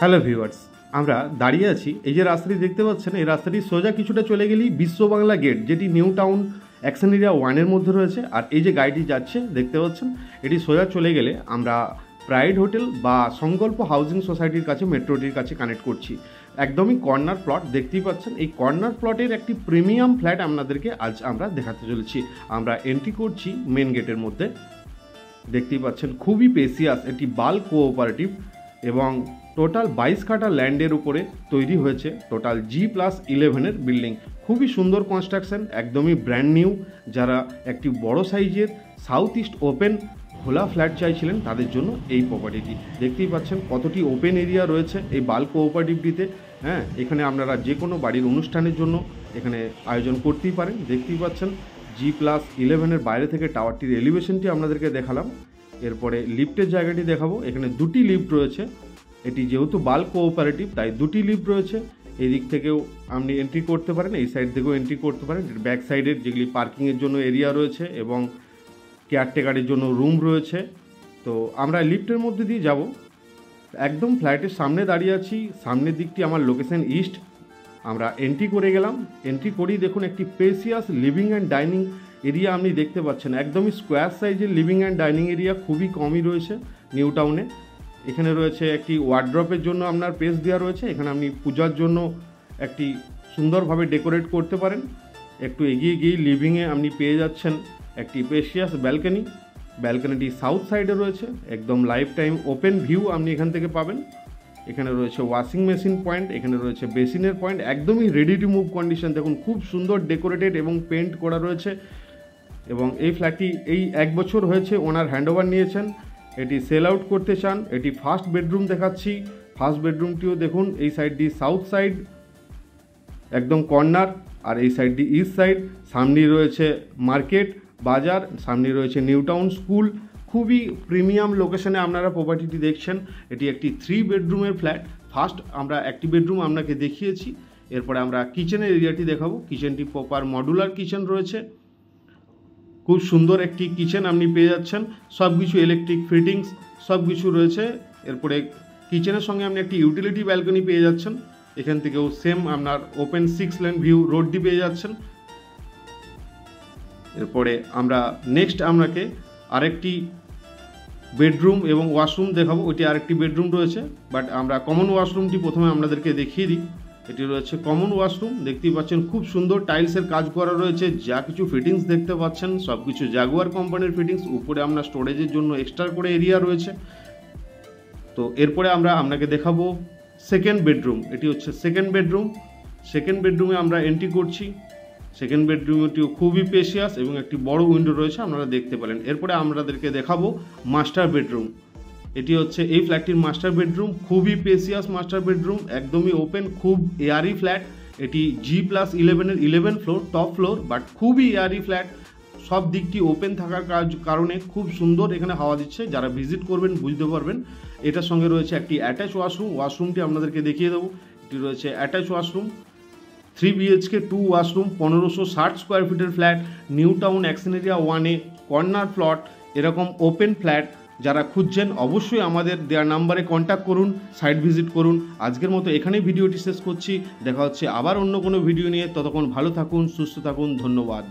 Hello viewers, আমরা দাঁড়িয়ে আছি। এই যে রাস্তাটি দেখতে পাচ্ছেন, এই রাস্তাটি সোজা কিছুটা চলে গেলেই বিশ্ব বাংলা গেট, যেটি নিউ টাউন অ্যাকশন এরিয়া 1-এর মধ্যে রয়েছে। আর এই যে গাড়িটি যাচ্ছে দেখতে পাচ্ছেন, এটি সোজা চলে গেলে আমরা প্রাইড হোটেল বা সংকল্প হাউজিং সোসাইটির কাছে, মেট্রোটির কাছে কানেক্ট করছি। একদমই কর্নার প্লট দেখতেই পাচ্ছেন। এই কর্নার প্লটের একটি প্রিমিয়াম ফ্ল্যাট আপনাদেরকে আজ আমরা দেখাতে চলেছি। আমরা এন্ট্রি করছি মেন গেটের মধ্যে। দেখতেই পাচ্ছেন খুবই স্পেসিয়াস একটি বাল্ক কোঅপারেটিভ এবং টোটাল 22 কাঠা ল্যান্ডের উপরে তৈরি হয়েছে। টোটাল G+11-এর বিল্ডিং, খুবই সুন্দর কনস্ট্রাকশন, একদমই ব্র্যান্ড নিউ। যারা একটি বড় সাইজের সাউথ ইস্ট ওপেন খোলা ফ্ল্যাট চাইছিলেন তাদের জন্য এই প্রপার্টিটি। দেখতেই পাচ্ছেন কতটি ওপেন এরিয়া রয়েছে এই বাল্ক কোঅপারেটিভটিতে। হ্যাঁ, এখানে আপনারা যে কোনো বাড়ির অনুষ্ঠানের জন্য এখানে আয়োজন করতেই পারেন। দেখতেই পাচ্ছেন G+11-এর বাইরে থেকে টাওয়ারটির এলিভেশনটি আপনাদেরকে দেখালাম। এরপরে লিফটের জায়গাটি দেখাবো। এখানে দুটি লিফট রয়েছে। এটি যেহেতু বাল্ক কোঅপারেটিভ তাই দুটি লিফট রয়েছে। এই দিক থেকেও আপনি এন্ট্রি করতে পারেন, এই সাইড থেকেও এন্ট্রি করতে পারেন। ব্যাক সাইডের যেগুলি পার্কিংয়ের জন্য এরিয়া রয়েছে এবং কেয়ারটেকারের জন্য রুম রয়েছে। তো আমরা লিফটের মধ্যে দিয়ে যাব। একদম ফ্ল্যাটের সামনে দাঁড়িয়ে আছি। সামনের দিকটি আমার লোকেশন ইস্ট। আমরা এন্ট্রি করে গেলাম। এন্ট্রি করেই দেখুন একটি spacious living and dining area আপনি দেখতে পাচ্ছেন। একদমই স্কোয়ার সাইজের লিভিং অ্যান্ড ডাইনিং এরিয়া, খুবই কমই রয়েছে নিউ টাউনে। এখানে রয়েছে একটি ওয়ার্ড্রপের জন্য আপনার স্পেস দেওয়া রয়েছে। এখানে আপনি পূজার জন্য একটি সুন্দরভাবে ডেকোরেট করতে পারেন। একটু এগিয়ে গিয়ে লিভিংয়ে আপনি পেয়ে যাচ্ছেন একটি স্পেশিয়াস ব্যালকনি। ব্যালকনিটি সাউথ সাইডে রয়েছে। একদম লাইফ টাইম ওপেন ভিউ আপনি এখান থেকে পাবেন। এখানে রয়েছে ওয়াশিং মেশিন পয়েন্ট, এখানে রয়েছে বেসিনের পয়েন্ট, একদমই রেডি টু মুভ কন্ডিশন। দেখুন খুব সুন্দর ডেকোরেটেড এবং পেন্ট করা রয়েছে। এবং এই ফ্ল্যাটটি এই 1 বছর হয়েছে ওনার হ্যান্ডওভার নিয়েছেন। এটি সেল আউট করতে চান। এটি ফার্স্ট বেডরুম দেখাচ্ছি। ফার্স্ট বেডরুমটিও দেখুন, এই সাইডটি সাউথ সাইড একদম কর্নার, আর এই সাইডটি ইস্ট সাইড। সামনেই রয়েছে মার্কেট বাজার, সামনে রয়েছে নিউ টাউন স্কুল। খুবই প্রিমিয়াম লোকেশনে আপনারা প্রপার্টিটি দেখছেন। এটি একটি 3 বেডরুমের ফ্ল্যাট। ফার্স্ট আমরা একটি বেডরুম আপনাকে দেখিয়েছি। এরপরে আমরা কিচেনের এরিয়াটি দেখাবো। কিচেনটি প্রপার মডুলার কিচেন রয়েছে। খুব সুন্দর একটি কিচেন আপনি পেয়ে যাচ্ছেন। সব কিছু ইলেকট্রিক ফিটিংস সব কিছু রয়েছে। এরপরে কিচেনের সঙ্গে আপনি একটি ইউটিলিটি ব্যালকনি পেয়ে যাচ্ছেন। এখান থেকেও সেম আপনার ওপেন 6 লেন ভিউ রোডটি পেয়ে যাচ্ছেন। এরপরে আমরা নেক্সট আপনাকে আরেকটি বেডরুম এবং ওয়াশরুম দেখাবো। ওইটি আরেকটি বেডরুম রয়েছে, বাট আমরা কমন ওয়াশরুমটি প্রথমে আপনাদেরকে দেখিয়ে দিই। এটি রয়েছে কমন ওয়াশরুম। দেখতেই পাচ্ছেন খুব সুন্দর টাইলসের কাজ করা রয়েছে। যা কিছু ফিটিংস দেখতে পাচ্ছেন সব কিছু জাগুয়ার কোম্পানির ফিটিংস। উপরে আপনার স্টোরেজের জন্য এক্সট্রা করে এরিয়া রয়েছে। তো এরপরে আমরা আপনাকে দেখাবো সেকেন্ড বেডরুম। এটি হচ্ছে সেকেন্ড বেডরুম। সেকেন্ড বেডরুমে আমরা এন্ট্রি করছি। সেকেন্ড বেডরুমটিও খুবই স্পেশিয়াস এবং একটি বড় উইন্ডো রয়েছে, আপনারা দেখতে পেলেন। এরপরে আমাদেরকে দেখাবো মাস্টার বেডরুম। এটি হচ্ছে এই ফ্ল্যাটটির মাস্টার বেডরুম। খুবই স্পেশিয়াস মাস্টার বেডরুম, একদমই ওপেন, খুব এয়ারি ফ্ল্যাট। এটি G+11-এর 11 ফ্লোর, টপ ফ্লোর, বাট খুবই এয়ারি ফ্ল্যাট। সব দিকটি ওপেন থাকার কারণে খুব সুন্দর এখানে হাওয়া দিচ্ছে। যারা ভিজিট করবেন বুঝতে পারবেন। এটার সঙ্গে রয়েছে একটি অ্যাটাচ ওয়াশরুম। ওয়াশরুমটি আপনাদেরকে দেখিয়ে দেবো। এটি রয়েছে attach washroom. 3 BHK 2 washroom, 1560 square ফিটের flat, New Town action area 1-এ কর্নার প্লট। এরকম ওপেন ফ্ল্যাট যারা খুঁজছেন অবশ্যই আমাদের দেওয়া নাম্বারে কন্ট্যাক্ট করুন, সাইট ভিজিট করুন। আজকের মতো এখানেই ভিডিওটি শেষ করছি। দেখা হচ্ছে আবার অন্য কোনো ভিডিও নিয়ে। ততক্ষণ ভালো থাকুন, সুস্থ থাকুন। ধন্যবাদ।